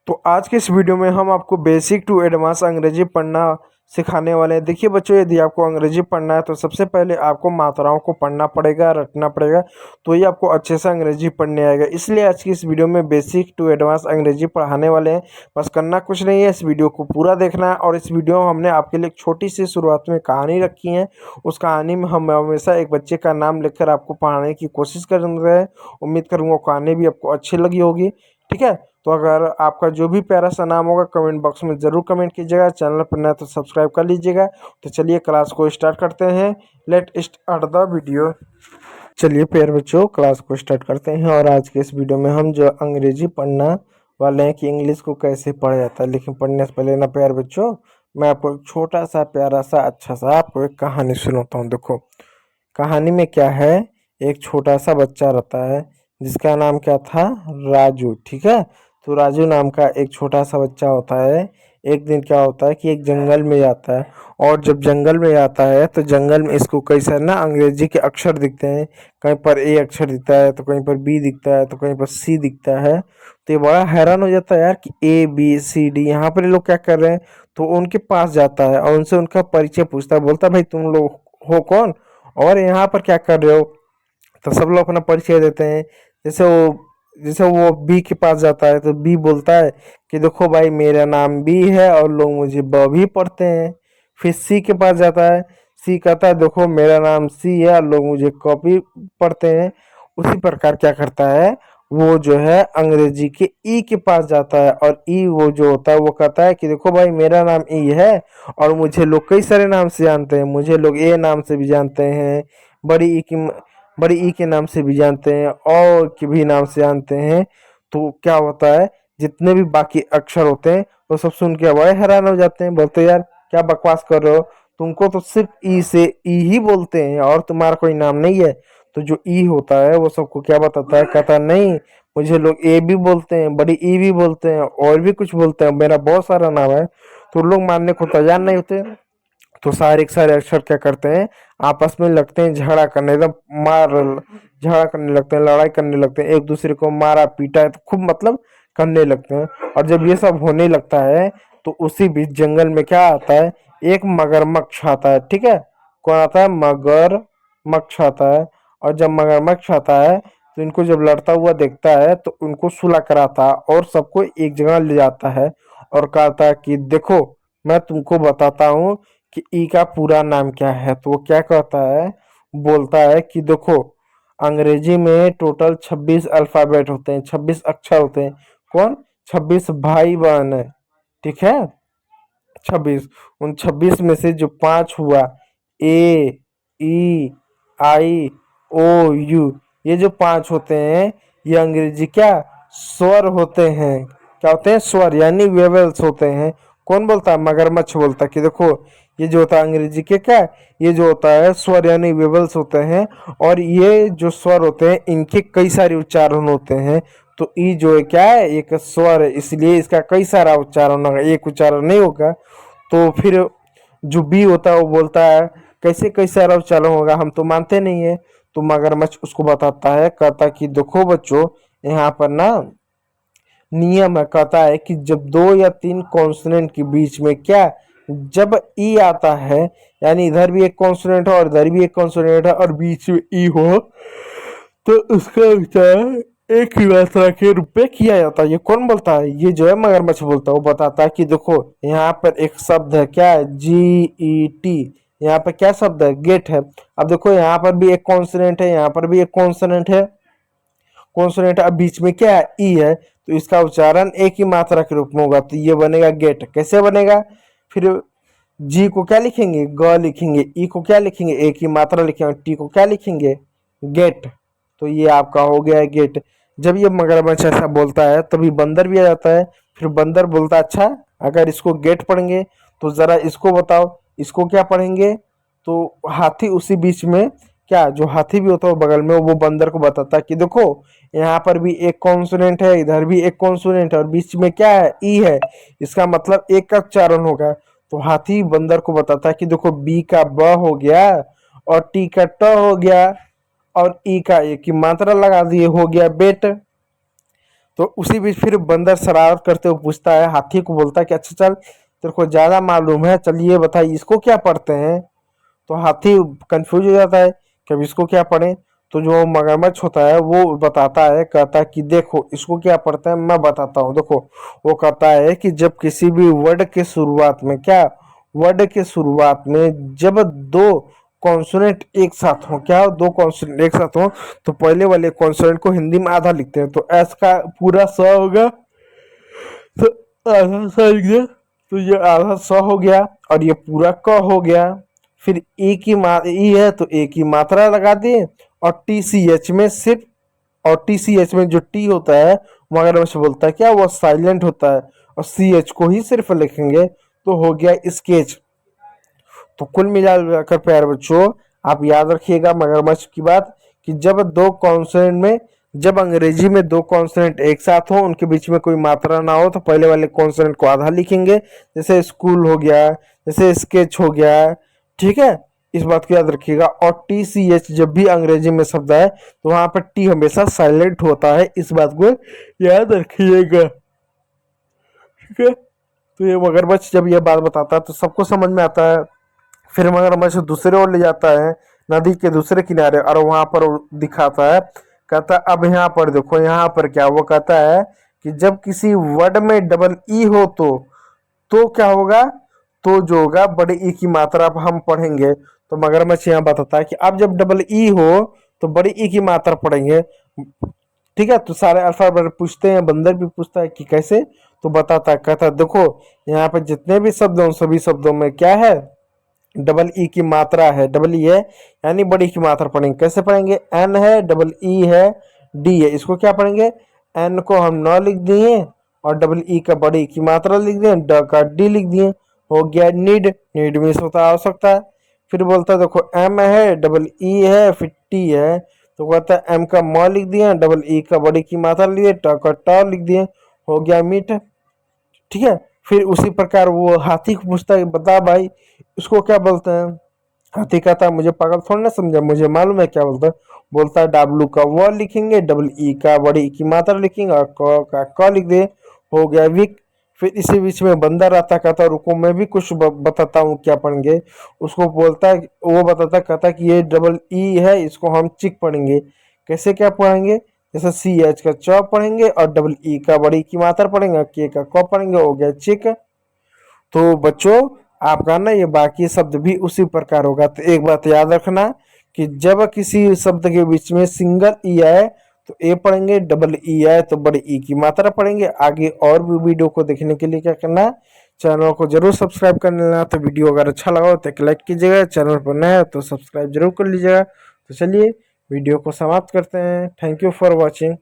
तो आज के इस वीडियो में हम आपको बेसिक टू एडवांस अंग्रेजी पढ़ना सिखाने वाले हैं। देखिए बच्चों, यदि आपको अंग्रेजी पढ़ना है तो सबसे पहले आपको मात्राओं को पढ़ना पड़ेगा, रटना पड़ेगा, तो ये आपको अच्छे से अंग्रेजी पढ़ने आएगा। इसलिए आज की इस वीडियो में बेसिक टू एडवांस अंग्रेजी पढ़ाने वाले हैं। बस करना कुछ नहीं है, इस वीडियो को पूरा देखना है। और इस वीडियो में हमने आपके लिए एक छोटी सी शुरुआत में कहानी रखी है। उस कहानी में हम हमेशा एक बच्चे का नाम लिखकर आपको पढ़ाने की कोशिश कर रहे हैं। उम्मीद करूँगा कहानी भी आपको अच्छी लगी होगी। ठीक है, तो अगर आपका जो भी प्यारा सा नाम होगा कमेंट बॉक्स में ज़रूर कमेंट कीजिएगा। चैनल पर नया तो सब्सक्राइब कर लीजिएगा। तो चलिए क्लास को स्टार्ट करते हैं। Let start the video. चलिए प्यारे बच्चों, क्लास को स्टार्ट करते हैं। और आज के इस वीडियो में हम जो अंग्रेजी पढ़ना वाले हैं कि इंग्लिश को कैसे पढ़ा जाता है। लेकिन पढ़ने से पहले ना प्यारे बच्चों, मैं आपको एक छोटा सा प्यारा सा अच्छा सा आपको एक कहानी सुनाता हूँ। देखो कहानी में क्या है, एक छोटा सा बच्चा रहता है जिसका नाम क्या था, राजू। ठीक है, तो राजू नाम का एक छोटा सा बच्चा होता है। एक दिन क्या होता है कि एक जंगल में जाता है, और जब जंगल में जाता है तो जंगल में इसको कई सारे ना अंग्रेजी के अक्षर दिखते हैं। कहीं पर ए अक्षर दिखता है, तो कहीं पर बी दिखता है, तो कहीं पर सी दिखता है। तो ये बड़ा हैरान हो जाता है यार कि ए बी सी डी यहाँ पर ये लोग क्या कर रहे हैं। तो उनके पास जाता है और उनसे उनका परिचय पूछता है। बोलता है भाई तुम लोग हो कौन और यहाँ पर क्या कर रहे हो। तो सब लोग अपना परिचय देते हैं। जैसे वो बी के पास जाता है तो बी बोलता है कि देखो भाई मेरा नाम बी है और लोग मुझे ब भी पढ़ते हैं। फिर सी के पास जाता है, सी कहता है देखो मेरा नाम सी है और लोग मुझे कॉपी पढ़ते हैं। उसी प्रकार क्या करता है, वो जो है अंग्रेजी के ई के पास जाता है, और ई वो जो होता है वो कहता है कि देखो भाई मेरा नाम ई है और मुझे लोग कई सारे नाम से जानते हैं। मुझे लोग ए नाम से भी जानते हैं, बड़ी ई की बड़ी ई के नाम से भी जानते हैं, और के भी नाम से जानते हैं। तो क्या होता है, जितने भी बाकी अक्षर होते हैं वो सब सुन के बड़े हैरान हो जाते हैं। बोलते हैं यार क्या बकवास कर रहे हो, तुमको तो सिर्फ ई से ई ही बोलते हैं और तुम्हारा कोई नाम नहीं है। तो जो ई होता है वो सबको क्या बताता है, कहता है नहीं मुझे लोग ए भी बोलते हैं, बड़ी ई भी बोलते हैं, और भी कुछ बोलते हैं, मेरा बहुत सारा नाम है। तो लोग मानने को तैयार नहीं होते। तो सारे के सारे अक्षर क्या करते हैं, आपस में लगते हैं झगड़ा करने, एकदम मार झगड़ा करने लगते हैं, लड़ाई करने लगते हैं, एक दूसरे को मारा पीटा है तो खूब मतलब करने लगते हैं। और जब ये सब होने लगता है तो उसी बीच जंगल में क्या आता है, एक मगरमच्छ आता है। ठीक है, कौन आता है, मगरमच्छ आता है। और जब मगरमच्छ आता है तो इनको जब लड़ता हुआ देखता है तो उनको सुलह कराता और सबको एक जगह ले जाता है और कहता है कि देखो मैं तुमको बताता हूँ कि ई का पूरा नाम क्या है। तो वो क्या कहता है, बोलता है कि देखो अंग्रेजी में टोटल 26 अल्फाबेट होते हैं, 26 अक्षर होते हैं। कौन, 26 भाई बहन है। ठीक है, 26, उन 26 में से जो 5 हुआ, ए ई आई ओ यू, ये जो 5 होते हैं ये अंग्रेजी क्या, स्वर होते हैं। क्या होते हैं, स्वर यानी वेवल्स होते हैं। कौन बोलता है, मगरमच्छ बोलता है कि देखो ये जो होता है अंग्रेजी के क्या, ये जो होता है स्वर यानी वेवल्स होते हैं। और ये जो स्वर होते हैं इनके कई सारे उच्चारण होते हैं। तो ई जो है क्या है, एक स्वर है, इसलिए इसका कई सारा उच्चारण होगा, एक उच्चारण नहीं होगा। तो फिर जो बी होता है वो बोलता है कैसे कई सारा उच्चारण होगा, हम तो मानते नहीं है। तो मगरमच्छ उसको बताता है, कहता कि देखो बच्चों यहाँ पर ना नियम है, कहता है कि जब 2 या 3 कॉन्सोनेंट के बीच में क्या, जब ई आता है यानी इधर भी एक कॉन्सोनेंट है और इधर भी एक कॉन्सोनेंट है और बीच में ई हो, तो उसका उच्चारण एक ही मात्रा के रूप में किया जाता है। ये कौन बोलता है, ये जो है मगरमच्छ बोलता है। वो बताता है कि देखो यहाँ पर एक शब्द है, क्या है, GET। यहाँ पर क्या शब्द है, गेट है। अब देखो यहाँ पर भी एक कॉन्सोनेंट है, यहाँ पर भी एक कॉन्सोनेंट है, कॉन्सोनेंट। अब बीच में क्या है, ई है, तो इसका उच्चारण एक ही मात्रा के रूप में होगा, तो ये बनेगा गेट। कैसे बनेगा, फिर जी को क्या लिखेंगे, ग लिखेंगे, ई को क्या लिखेंगे, एक ही मात्रा लिखेंगे, टी को क्या लिखेंगे, गेट। तो ये आपका हो गया है गेट। जब ये मगरमच्छ ऐसा बोलता है तभी बंदर भी आ जाता है। फिर बंदर बोलता है अच्छा अगर इसको गेट पढ़ेंगे तो जरा इसको बताओ इसको क्या पढ़ेंगे। तो हाथी उसी बीच में, क्या जो हाथी भी होता है वो बगल में, वो बंदर को बताता है कि देखो यहाँ पर भी एक कॉन्सोनेंट है, इधर भी एक कॉन्सोनेंट है और बीच में क्या है, ई है, इसका मतलब एक का उच्चारण होगा। तो हाथी बंदर को बताता है कि देखो बी का ब हो गया और टी का ट हो गया और ई का एक की मात्रा लगा दिए, हो गया बेट। तो उसी बीच फिर बंदर शरारत करते हुए पूछता है, हाथी को बोलता है कि अच्छा चल, तेरे को ज़्यादा मालूम है, चल ये बता इसको क्या पढ़ते हैं। तो हाथी कंफ्यूज हो जाता है कि अब इसको क्या पढ़ें। तो जो मगरमच्छ होता है वो बताता है, कहता है कि देखो इसको क्या पढ़ते हैं, मैं बताता हूँ। देखो वो कहता है कि जब किसी भी वर्ड के शुरुआत में, क्या वर्ड के शुरुआत में जब दो कॉन्सोनेंट एक साथ हो, क्या दो कॉन्सोनेंट एक साथ हो, तो पहले वाले कॉन्सोनेंट को हिंदी में आधा लिखते हैं। तो एस का पूरा स होगा, तो आधा स लिख दिया, तो ये आधा स हो गया और ये पूरा क हो गया। फिर ई की ई है तो ए की मात्रा लगा दिए, और टी सी एच में सिर्फ, और टी सी एच में जो टी होता है मगरमच्छ बोलता है क्या, वो साइलेंट होता है, और सी एच को ही सिर्फ लिखेंगे, तो हो गया स्केच। तो कुल मिलाकर प्यारे बच्चों, आप याद रखिएगा मगरमच्छ की बात, कि जब दो कॉन्सोनेंट में, जब अंग्रेजी में दो कॉन्सोनेंट एक साथ हो, उनके बीच में कोई मात्रा ना हो, तो पहले वाले कॉन्सोनेंट को आधा लिखेंगे, जैसे स्कूल हो गया, जैसे स्केच हो गया। ठीक है, इस बात को याद रखिएगा। और टी सी एच जब भी अंग्रेजी में शब्द है तो वहां पर टी हमेशा साइलेंट होता है, इस बात को याद रखिएगा। ठीक है, तो ये मगरमच्छ जब ये बात बताता है तो सबको समझ में आता है। फिर मगरमच्छ दूसरे ओर ले जाता है, नदी के दूसरे किनारे, और वहां पर वो दिखाता है, कहता है अब यहाँ पर देखो, यहाँ पर क्या, वो कहता है कि जब किसी वर्ड में डबल ई हो तो क्या होगा, तो जो होगा बड़े ई की मात्रा अब हम पढ़ेंगे। तो मगरमच्छ यहाँ बताता है कि अब जब डबल ई हो तो बड़ी ई की मात्रा पढ़ेंगे। ठीक है, तो सारे अल्फाबेट पूछते हैं, बंदर भी पूछता है कि कैसे, तो बताता है, कहता है देखो यहाँ पे जितने भी शब्द हैं उन सभी शब्दों में क्या है, डबल ई की मात्रा है, डबल ई है, यानी बड़ी की मात्रा पढ़ेंगे। कैसे पढ़ेंगे, एन है, डबल ई है, डी है, इसको क्या पढ़ेंगे, एन को हम न लिख दिए और डबल ई का बड़ी की मात्रा लिख दिए, ड का डी लिख दिए, हो गया नीड। नीड मीन्स होता है आवश्यकता। फिर बोलता है देखो एम है, डबल ई है, फिर टी है, तो कहता है एम का म लिख दिया, डबल ई का बड़ी की मात्रा लिख दिए, ट का ट लिख दिए, हो गया मीट। ठीक है, फिर उसी प्रकार वो हाथी को पूछता है, बता भाई इसको क्या बोलते हैं। हाथी कहता है मुझे पागल थोड़ा ना समझा, मुझे मालूम है क्या बोलता है। बोलता है डब्लू का व लिखेंगे, डबल ई का बड़ी ई की मात्रा लिखेंगे, और क का क लिख दे, हो गया विक। फिर इसी बीच में बंदर आता, कहता रुको मैं भी कुछ बताता हूँ क्या पढ़ेंगे। उसको बोलता है, वो बताता, कहता कि ये डबल ई है, इसको हम चिक पढ़ेंगे। कैसे क्या पढ़ेंगे, जैसे सी एच का च पढ़ेंगे, और डबल ई का बड़ी की मात्रा पढ़ेंगे, के का क पढ़ेंगे, हो गया चिक। तो बच्चों आपका ना ये बाकी शब्द भी उसी प्रकार होगा। तो एक बात याद रखना कि जब किसी शब्द के बीच में सिंगल ई आए तो ए पढ़ेंगे, डबल ई आए तो बड़े ई की मात्रा पढ़ेंगे। आगे और भी वीडियो को देखने के लिए क्या करना, चैनल को जरूर सब्सक्राइब कर लेना। तो वीडियो अगर अच्छा लगा हो तो एक लाइक कीजिएगा, चैनल पर नया है तो सब्सक्राइब जरूर कर लीजिएगा। तो चलिए वीडियो को समाप्त करते हैं। Thank you for watching.